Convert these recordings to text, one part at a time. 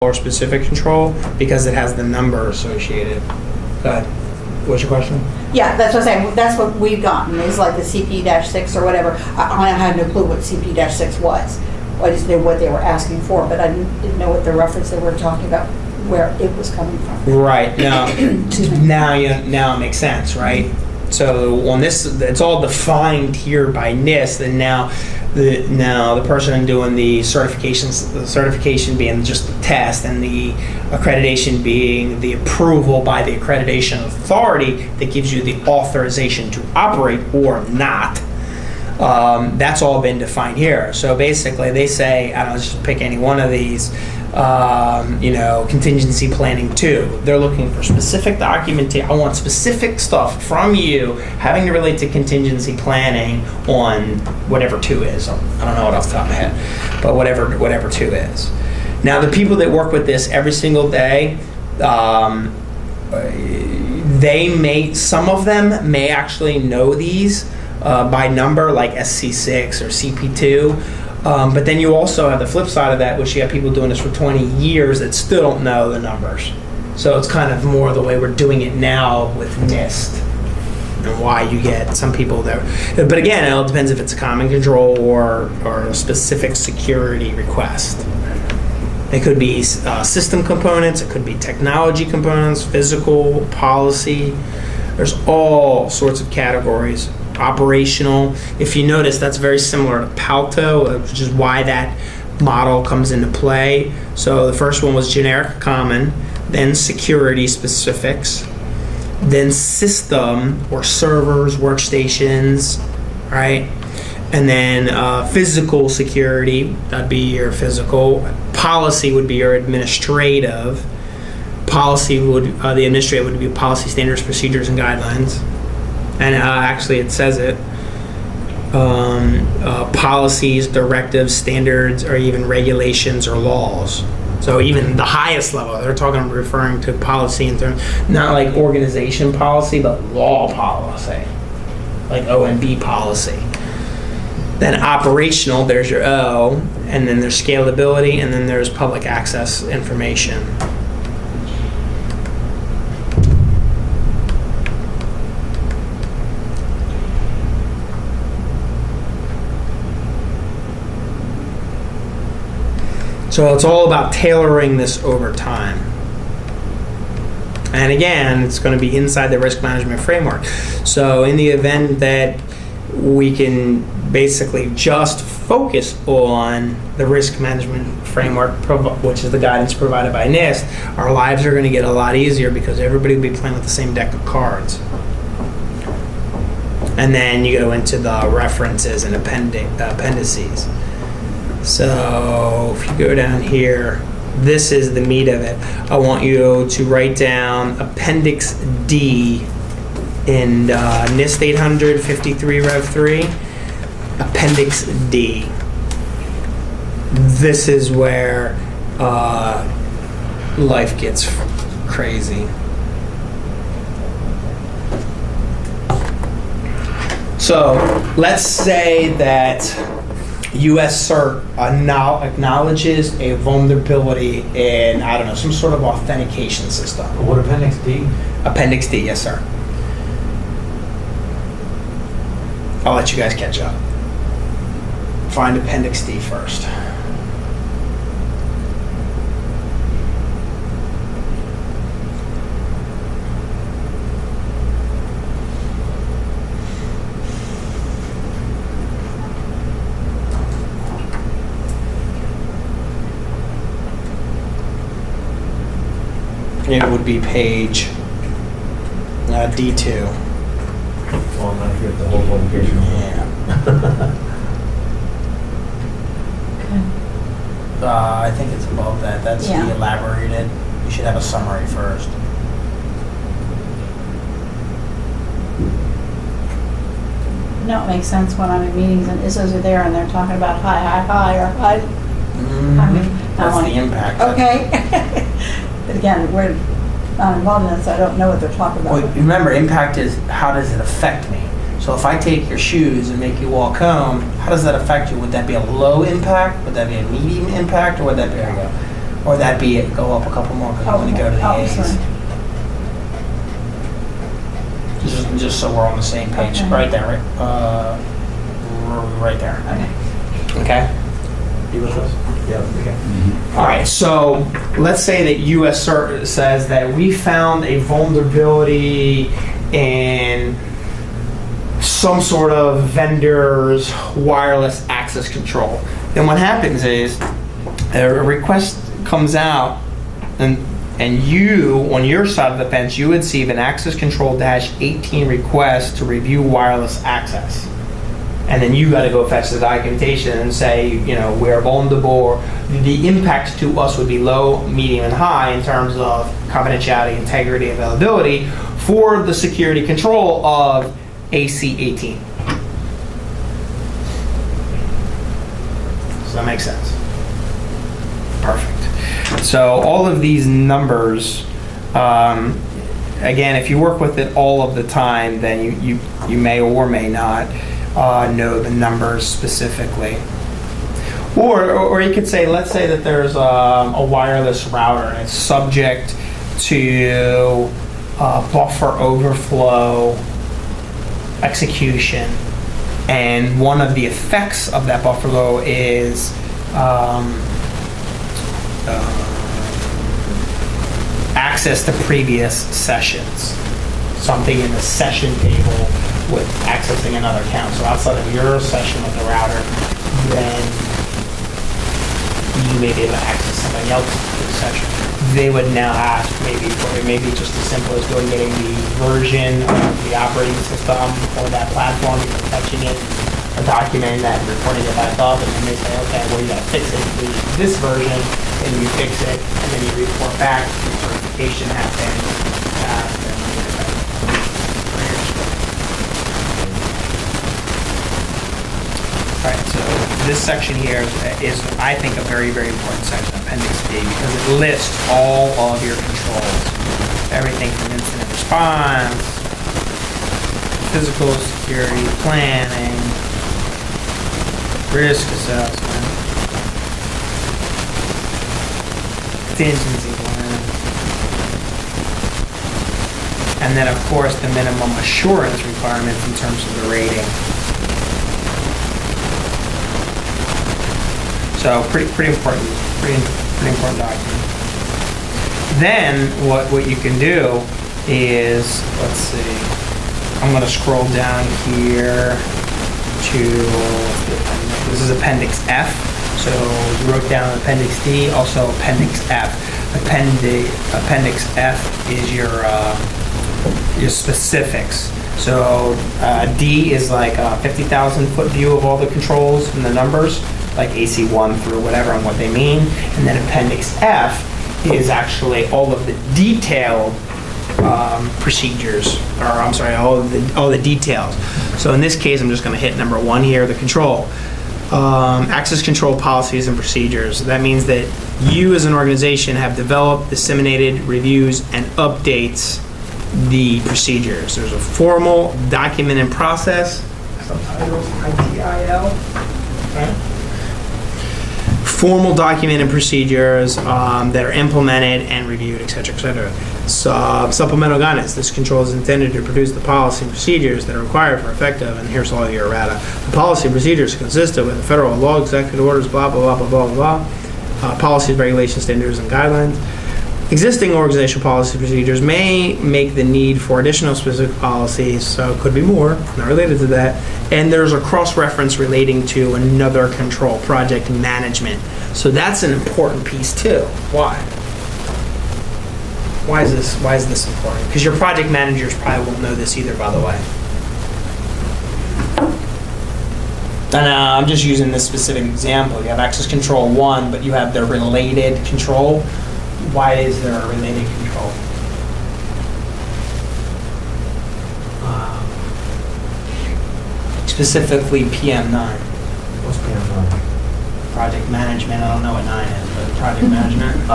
or specific control because it has the number associated. Go ahead. What's your question? Yeah, that's what I'm saying. That's what we've gotten, is like the CP-6 or whatever. I had no clue what CP-6 was. I just knew what they were asking for, but I didn't know what the reference they were talking about, where it was coming from. Right. Now it makes sense, right? So on this, it's all defined here by NIST, and now the person doing the certification being just the test, and the accreditation being the approval by the accreditation authority that gives you the authorization to operate or not. That's all been defined here. So basically, they say, I don't know, just pick any one of these. Contingency planning 2. They're looking for specific documentation. I want specific stuff from you having to relate to contingency planning on whatever 2 is. I don't know what off the top of my head, but whatever 2 is. Now, the people that work with this every single day, some of them may actually know these by number, like SC6 or CP2. But then you also have the flip side of that, which you have people doing this for 20 years that still don't know the numbers. So it's kind of more the way we're doing it now with NIST, and why you get some people there. But again, it all depends if it's a common control or a specific security request. It could be system components, it could be technology components, physical, policy. There's all sorts of categories. Operational. If you notice, that's very similar to Palto, which is why that model comes into play. So the first one was generic common, then security specifics, then system or servers, workstations, right? And then physical security, that'd be your physical. Policy would be your administrative. Policy would, the administrative would be policy, standards, procedures, and guidelines. And actually it says it. Policies, directives, standards, or even regulations or laws. So even the highest level, they're referring to policy in terms, not like organization policy, but law policy, like OMB policy. Then operational, there's your O, and then there's scalability, and then there's public access information. So it's all about tailoring this over time. And again, it's going to be inside the risk management framework. So in the event that we can basically just focus on the risk management framework, which is the guidance provided by NIST, our lives are going to get a lot easier because everybody will be playing with the same deck of cards. And then you go into the references and appendices. So if you go down here, this is the meat of it. I want you to write down Appendix D in NIST 853 Rev 3. Appendix D. This is where life gets crazy. So let's say that U.S. CERT acknowledges a vulnerability in, I don't know, some sort of authentication system. What, Appendix D? Appendix D, yes, sir. I'll let you guys catch up. Find Appendix D first. It would be page D2. Well, I'm not here at the whole publication. Yeah. I think it's above that. That's the elaborated. You should have a summary first. No, it makes sense when I'm in meetings and ISOs are there and they're talking about hi or hi. Mm-hmm. I mean, that's the impact. Okay. But again, we're not involved in it, so I don't know what they're talking about. Well, remember, impact is how does it affect me? So if I take your shoes and make you walk home, how does that affect you? Would that be a low impact? Would that be a medium impact? Or would that be, there you go. Or that'd be it, go up a couple more because I want to go to the Oh, A's. sorry. Just so we're on the same page, Okay. right there, right there. Okay. Okay. You with us? Yeah. Okay. All right. So let's say that U.S. says that we found a vulnerability in some sort of vendor's wireless access control. Then what happens is a request comes out, and you, on your side of the fence, you would receive an access control -18 request to review wireless access. And then you got to go fetch the documentation and say, we're vulnerable. The impact to us would be low, medium, and high in terms of confidentiality, integrity, availability for the security control of AC-18. Does that make sense? Perfect. So all of these numbers, again, if you work with it all of the time, then you may or may not know the numbers specifically. Or you could say, let's say that there's a wireless router and it's subject to buffer overflow execution, and one of the effects of that buffer overflow is access to previous sessions, something in the session table with accessing another account. So outside of your session with the router, then you may be able to access somebody else's session. They would now ask maybe just as simple as going getting the version of the operating system or that platform, you're touching it, or documenting that and reporting it back up, and then they say, okay, well, you gotta fix it with this version, and you fix it, and then you report back, the certification happens, All right, so this section here is, I think, a very, very important section, Appendix D, because it lists all of your controls. Everything from incident response, physical security, planning, risk assessment, contingency plan, and then, of course, the minimum assurance requirements in terms of the rating. So pretty important document. Then what you can do is, let's see, I'm going to scroll down here to, this is Appendix F. So you wrote down Appendix D, also Appendix F. Appendix F is your specifics. So D is like a 50,000 foot view of all the controls and the numbers, like AC1 through whatever and what they mean. And then Appendix F is actually all of the detailed procedures, or I'm sorry, all the details. So in this case, I'm just going to hit number 1 here, the control. Access control policies and procedures. That means that you as an organization have developed, disseminated, reviews, and updates the procedures. There's a formal document and process, subtitles, ITIL. Okay. Formal document and procedures that are implemented and reviewed, etc., etc. Supplemental guidance. This control is intended to produce the policy and procedures that are required for effective, and here's all your errata. The policy and procedures consistent with the federal law, executive orders, blah, blah, blah, blah, blah, blah. Policies, regulations, standards, and guidelines. Existing organizational policy procedures may make the need for additional specific policies, so it could be more, not related to that. And there's a cross-reference relating to another control, project management. So that's an important piece too. Why? Why is this important? Because your project managers probably won't know this either, by the way. And I'm just using this specific example. You have access control 1, but you have the related control. Why is there a related control? Specifically PM9. What's PM9? Project management. I don't know what 9 is, but project management.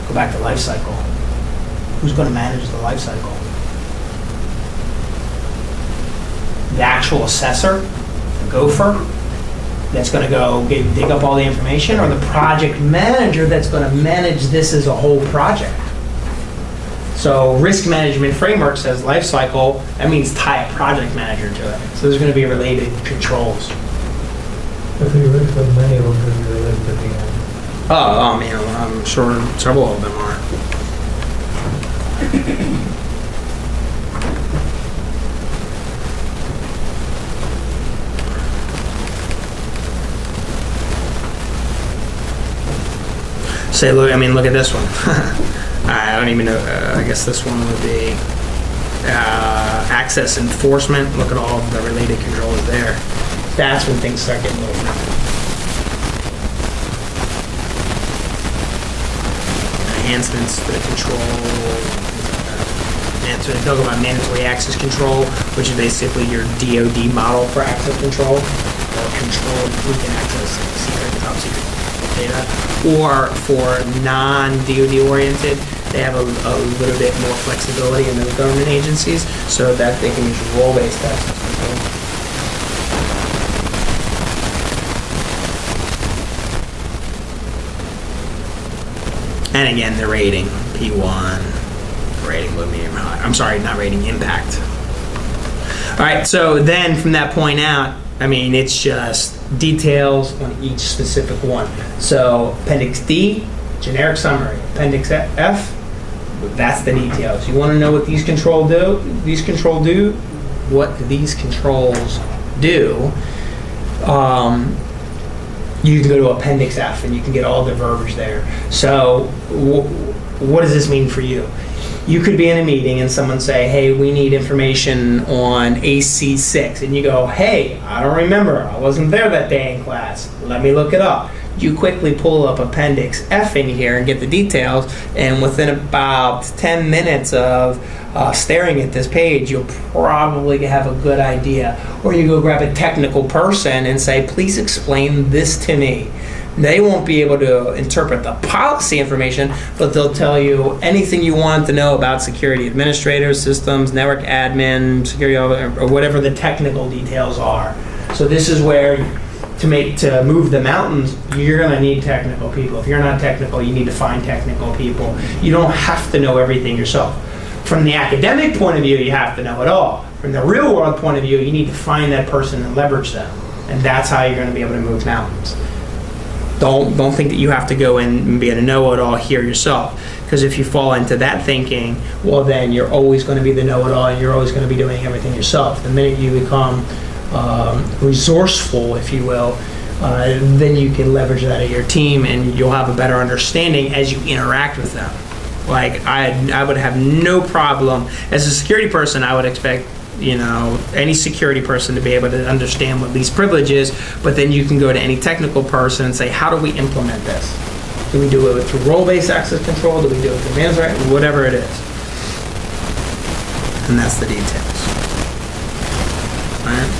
Go back to life cycle. Who's going to manage the life cycle? The actual assessor? a gopher that's going to go dig up all the information, or the project manager that's going to manage this as a whole project. So risk management framework says life cycle, that means tie a project manager to it. So there's going to be related controls. If you read for many of them, could be related to the end. Oh man, I'm sure several of them are. Say, look, I mean, look at this one. I don't even know, I guess this one would be access enforcement. Look at all the related controls there. That's when things start getting a little different. Enhancements to the control. And so they talk about mandatory access control, which is basically your DoD model for access control, or control who can access secret, top secret data. Or for non-DoD oriented, they have a little bit more flexibility in those government agencies so that they can use role-based access control. And again, the rating, P1, rating low, medium, high. I'm sorry, not rating, impact. All right, so then from that point out, I mean, it's just details on each specific one. So Appendix D, generic summary. Appendix F, that's the details. You want to know what these controls do? What these controls do? You can go to Appendix F and you can get all the verbiage there. So what does this mean for you? You could be in a meeting and someone say, hey, we need information on AC6. And you go, hey, I don't remember. I wasn't there that day in class. Let me look it up. You quickly pull up Appendix F in here and get the details. And within about 10 minutes of staring at this page, you'll probably have a good idea. Or you go grab a technical person and say, please explain this to me. They won't be able to interpret the policy information, but they'll tell you anything you want to know about security administrators, systems, network admin, security, or whatever the technical details are. So this is where to move the mountains, you're going to need technical people. If you're not technical, you need to find technical people. You don't have to know everything yourself. From the academic point of view, you have to know it all. From the real world point of view, you need to find that person and leverage them. And that's how you're going to be able to move mountains. Don't think that you have to go in and be able to know it all here yourself. Because if you fall into that thinking, well, then you're always going to be the know-it-all and you're always going to be doing everything yourself. The minute you become resourceful, if you will, then you can leverage that at your team and you'll have a better understanding as you interact with them. Like I would have no problem as a security person. I would expect any security person to be able to understand what least privilege is, but then you can go to any technical person and say, how do we implement this? Do we do it through role-based access control? Do we do it through management? Whatever it is. And that's the details. All right.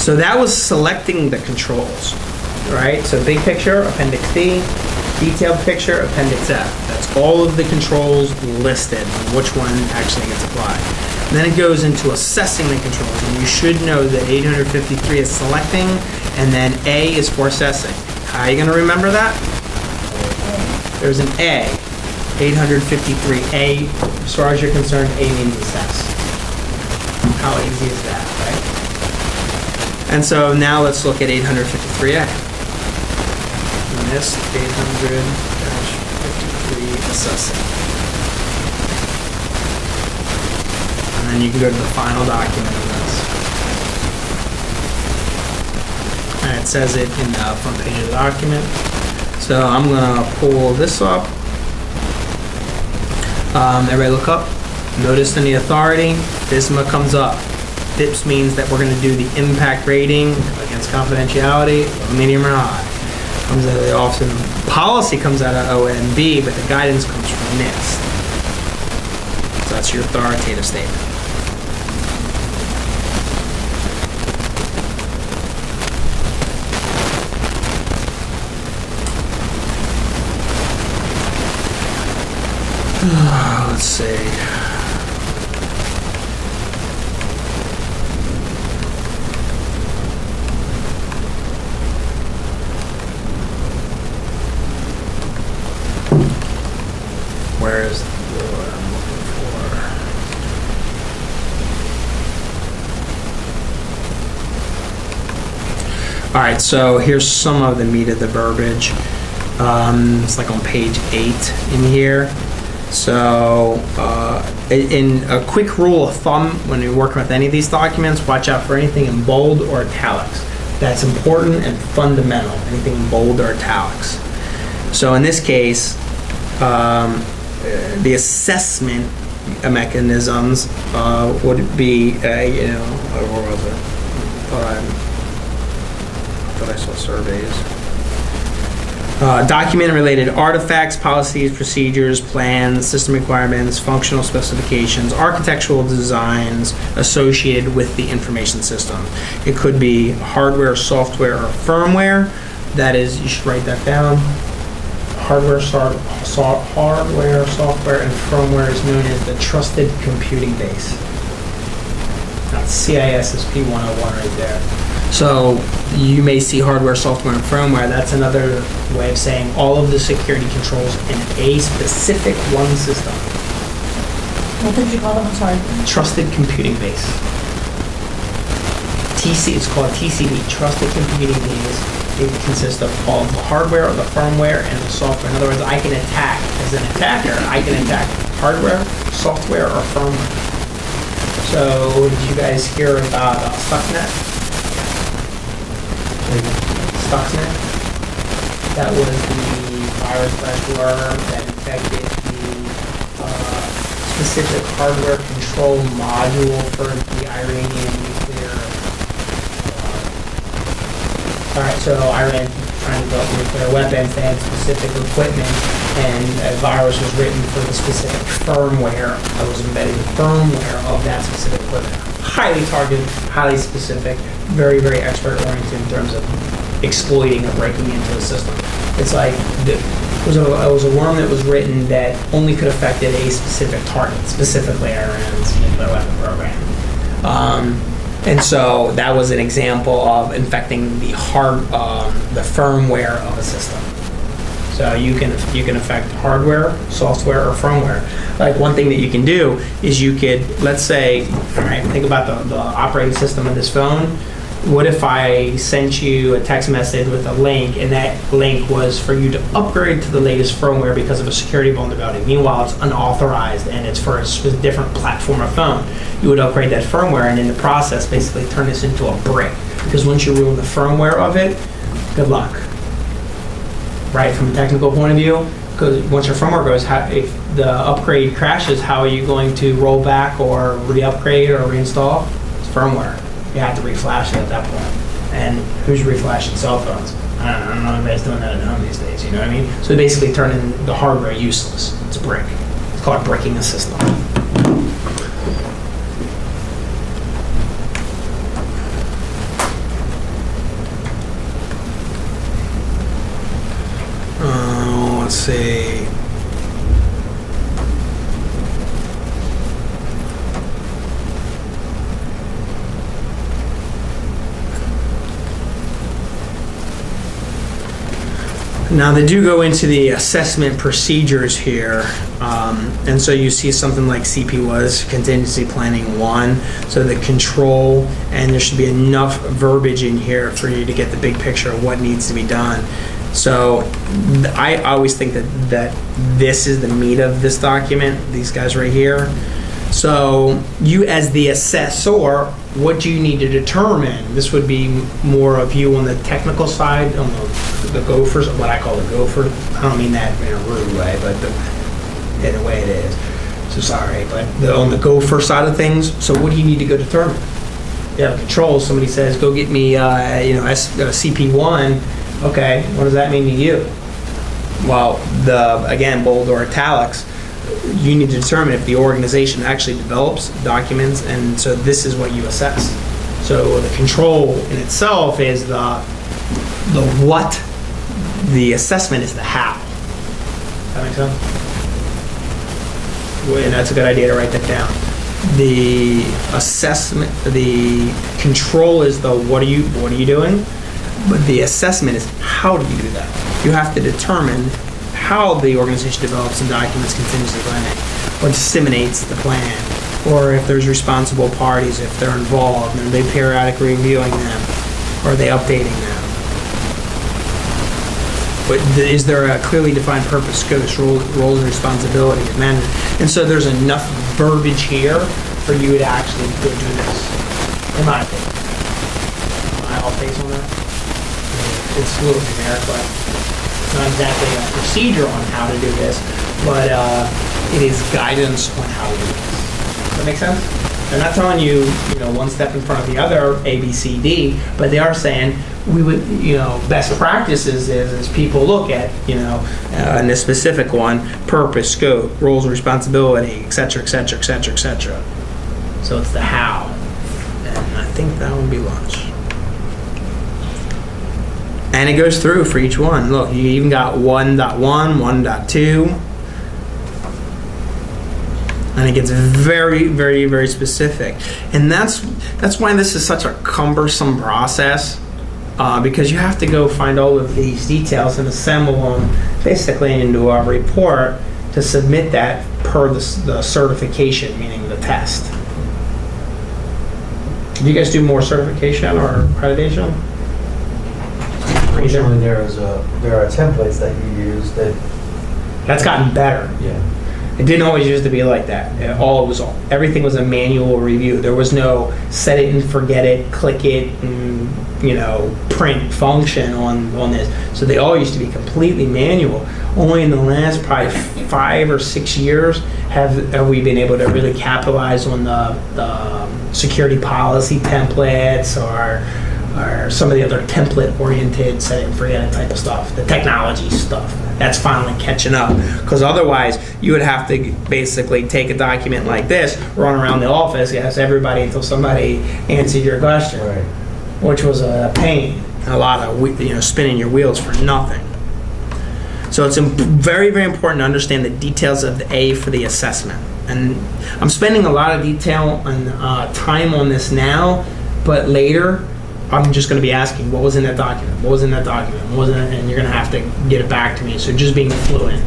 So that was selecting the controls, right? So big picture, Appendix D, detailed picture, Appendix F. That's all of the controls listed and which one actually gets applied. And then it goes into assessing the controls, and you should know that 853 is selecting, and then A is for assessing. How are you going to remember that? There's an A, 853A. As far as you're concerned, A means assess. How easy is that, right? And so now let's look at 853A. And this 800-53 assessing. And then you can go to the final document of this. And it says it in the front page of the document. So I'm going to pull this up. Everybody look up. Notice in the authority, FISMA comes up. FIPS means that we're going to do the impact rating against confidentiality, medium or high. Comes out of the office. Policy comes out of OMB, but the guidance comes from NIST. So that's your authoritative statement. Let's see. All right, so here's some of the meat of the verbiage. It's like on page 8 in here. So, in a quick rule of thumb, when you're working with any of these documents, watch out for anything in bold or italics. That's important and fundamental, anything in bold or italics. So in this case, the assessment mechanisms would be, where was it? I thought I saw surveys. Document-related artifacts, policies, procedures, plans, system requirements, functional specifications, architectural designs associated with the information system. It could be hardware, software, or firmware. That is, you should write that down. Hardware, software, and firmware is known as the trusted computing base. That's CISSP 101 right there. So you may see hardware, software, and firmware. That's another way of saying all of the security controls in a specific one system. What did you call them? I'm sorry. Trusted computing base. It's called TCB, trusted computing base. It consists of all the hardware, the firmware, and the software. In other words, I can attack, as an attacker, I can attack hardware, software, or firmware. So did you guys hear about Stuxnet? Stuxnet. That was the virus/worm that infected the specific hardware control module for the Iranian nuclear. Alright, so Iran trying to build nuclear weapons, they had specific equipment, and a virus was written for the specific firmware that was embedded in the firmware of that specific equipment. Highly targeted, highly specific, very, very expert-oriented in terms of exploiting or breaking into the system. It's like, it was a worm that was written that only could affect a specific target, specifically Iran's nuclear weapon program. And so that was an example of infecting the firmware of a system. So you can affect hardware, software, or firmware. Like one thing that you can do is you could, let's say, all right, think about the operating system of this phone. What if I sent you a text message with a link, and that link was for you to upgrade to the latest firmware because of a security vulnerability? Meanwhile, it's unauthorized and it's for a different platform of phone. You would upgrade that firmware, and in the process, basically turn this into a brick. Because once you ruin the firmware of it, good luck. Right, from a technical point of view, because once your firmware goes, if the upgrade crashes, how are you going to roll back or re-upgrade or reinstall? It's firmware. You have to reflash it at that point. And who's reflashing cell phones? I don't know if anybody's doing that at home these days, you know what I mean? So they basically turn the hardware useless. It's a brick. It's called breaking the system. Let's see. Now they do go into the assessment procedures here, and so you see something like CP was contingency planning 1, so the control, and there should be enough verbiage in here for you to get the big picture of what needs to be done. So I always think that this is the meat of this document, these guys right here. So you as the assessor, what do you need to determine? This would be more of you on the technical side, on the gophers, what I call the gopher. I don't mean that in a rude way, but in a way it is. So sorry, but on the gopher side of things, so what do you need to go determine? You have controls, somebody says, go get me CP1. Okay, what does that mean to you? Well, again, bold or italics, you need to determine if the organization actually develops documents, and so this is what you assess. So the control in itself is the what, the assessment is the how. That makes sense? And that's a good idea to write that down. The assessment, the control is the what are you doing? But the assessment is how do you do that? You have to determine how the organization develops and documents contingency planning, or disseminates the plan, or if there's responsible parties, if they're involved, and are they periodically reviewing them, or are they updating them? But is there a clearly defined purpose, scope, roles, and responsibility of management? And so there's enough verbiage here for you to actually go do this, in my opinion. Am I off base on that? It's a little generic, but it's not exactly a procedure on how to do this, but it is guidance on how to do this. Does that make sense? They're not telling you, one step in front of the other, A, B, C, D, but they are saying we would, best practices is people look at, in this specific one, purpose, scope, roles and responsibility, et cetera, et cetera, et cetera, et cetera. So it's the how. And I think that would be lunch. And it goes through for each one. Look, you even got 1.1, 1.2. And it gets very, very, very specific. And that's why this is such a cumbersome process, because you have to go find all of these details and assemble them basically into a report to submit that per the certification, meaning the test. Do you guys do more certification or accreditation? Fortunately, there are templates that you use That's gotten better. Yeah. It didn't always used to be like that. Everything was a manual review. There was no set it and forget it, click it, and print function on this. So they all used to be completely manual. Only in the last probably 5 or 6 years have we been able to really capitalize on the security policy templates or some of the other template-oriented set it and forget it type of stuff, the technology stuff. That's finally catching up. Because otherwise, you would have to basically take a document like this, run around the office, ask everybody until somebody answered your question, Right. which was a pain. A lot of spinning your wheels for nothing. So it's very, very important to understand the details of the A for the assessment. And I'm spending a lot of detail and time on this now, but later, I'm just going to be asking, what was in that document? What was in that document? What was in it? And you're going to have to get it back to me. So just being fluent.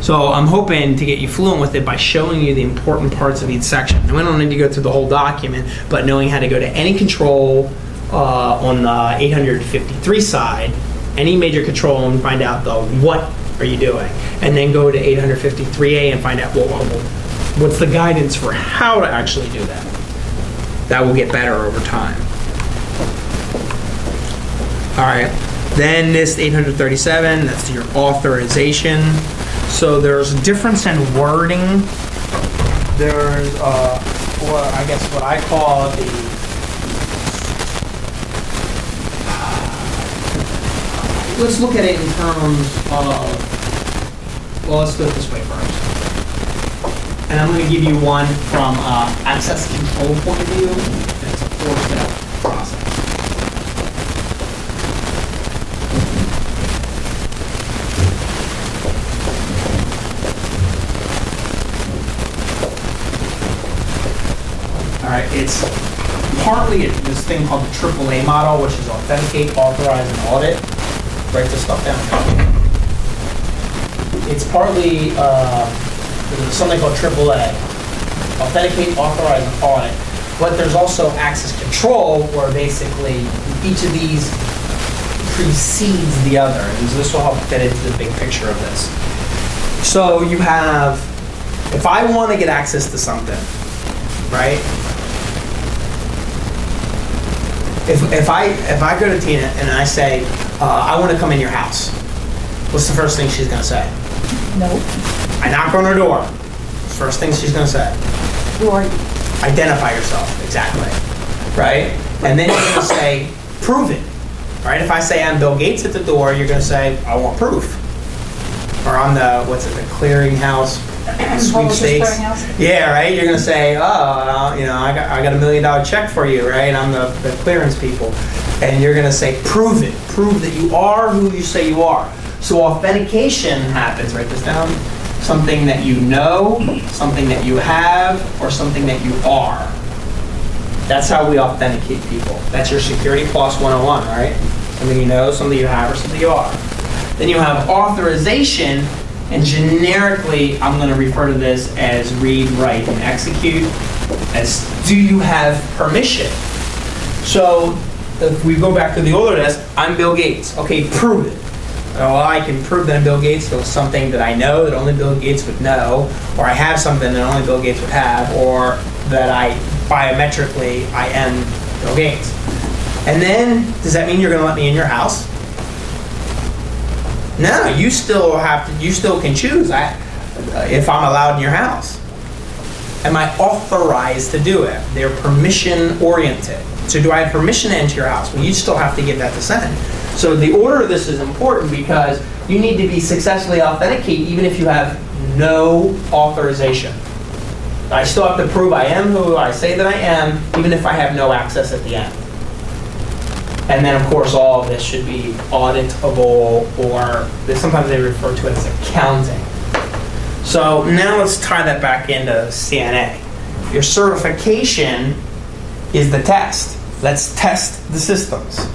So I'm hoping to get you fluent with it by showing you the important parts of each section. And we don't need to go through the whole document, but knowing how to go to any control on the 853 side, any major control, and find out the what are you doing. And then go to 853A and find out what's the guidance for how to actually do that. That will get better over time. All right, then this 837, that's your authorization. So there's a difference in wording. There's, I guess what I call let's look at it in terms of, let's do it this way first. And I'm going to give you one from access control point of view. It's a 4-step process. All right, it's partly this thing called the AAA model, which is authenticate, authorize, and audit. Write this stuff down. It's partly something called AAA, authenticate, authorize, and audit. But there's also access control, where basically each of these precedes the other, and this will help fit into the big picture of this. So you have, if I want to get access to something, right? If I go to Tina and I say, I want to come in your house, what's the first thing she's going to say? No. I knock on her door. First thing she's going to say. Who are you? Identify yourself, exactly. Right? And then you're going to say, prove it. Right? If I say I'm Bill Gates at the door, you're going to say, I want proof. Or I'm the clearinghouse sweepstakes. Yeah, right? You're going to say, I got $1 million check for you, right? I'm the clearance people. And you're going to say, prove it. Prove that you are who you say you are. So authentication happens, write this down, something that you know, something that you have, or something that you are. That's how we authenticate people. That's your Security Plus 101, right? Something you know, something you have, or something you are. Then you have authorization, and generically, I'm going to refer to this as read, write, and execute, as do you have permission? So if we go back to the older desk, I'm Bill Gates. Okay, prove it. well, I can prove that I'm Bill Gates knows something that I know that only Bill Gates would know, or I have something that only Bill Gates would have, or that I biometrically I am Bill Gates. And then, does that mean you're going to let me in your house? No, you still can choose if I'm allowed in your house. Am I authorized to do it? They're permission oriented. So do I have permission to enter your house? Well, you still have to give that consent. So the order of this is important because you need to be successfully authenticated even if you have no authorization. I still have to prove I am who I say that I am, even if I have no access at the end. And then, of course, all of this should be auditable, or sometimes they refer to it as accounting. So now let's tie that back into CNA. Your certification is the test. Let's test the systems,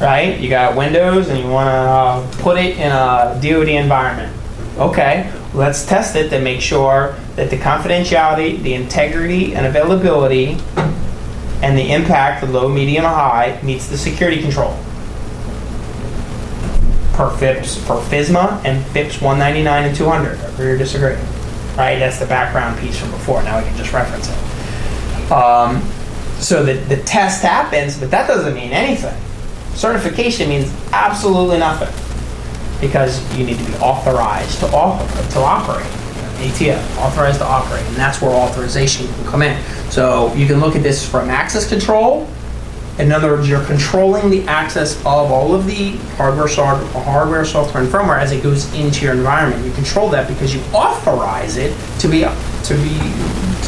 right? You got Windows and you want to put it in a DoD environment. Okay, let's test it to make sure that the confidentiality, the integrity and availability, and the impact, the low, medium, or high, meets the security control. For FISMA and FIPS 199 and 200. Agree or disagree? Right? That's the background piece from before. Now we can just reference it. So the test happens, but that doesn't mean anything. Certification means absolutely nothing because you need to be authorized to operate. ATO, authorized to operate, and that's where authorization can come in. So you can look at this from access control. In other words, you're controlling the access of all of the hardware, software, and firmware as it goes into your environment. You control that because you authorize it to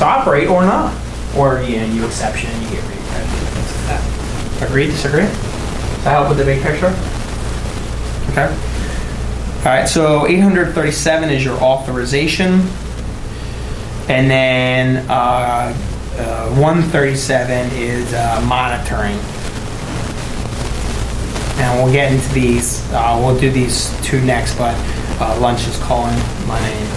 operate or not, or you exception and you get re-accredited. Agree? Disagree? Does that help with the big picture? Okay. All right. So 837 is your authorization, and then 137 is monitoring. And we'll get into these. We'll do these two next, but lunch is calling my name.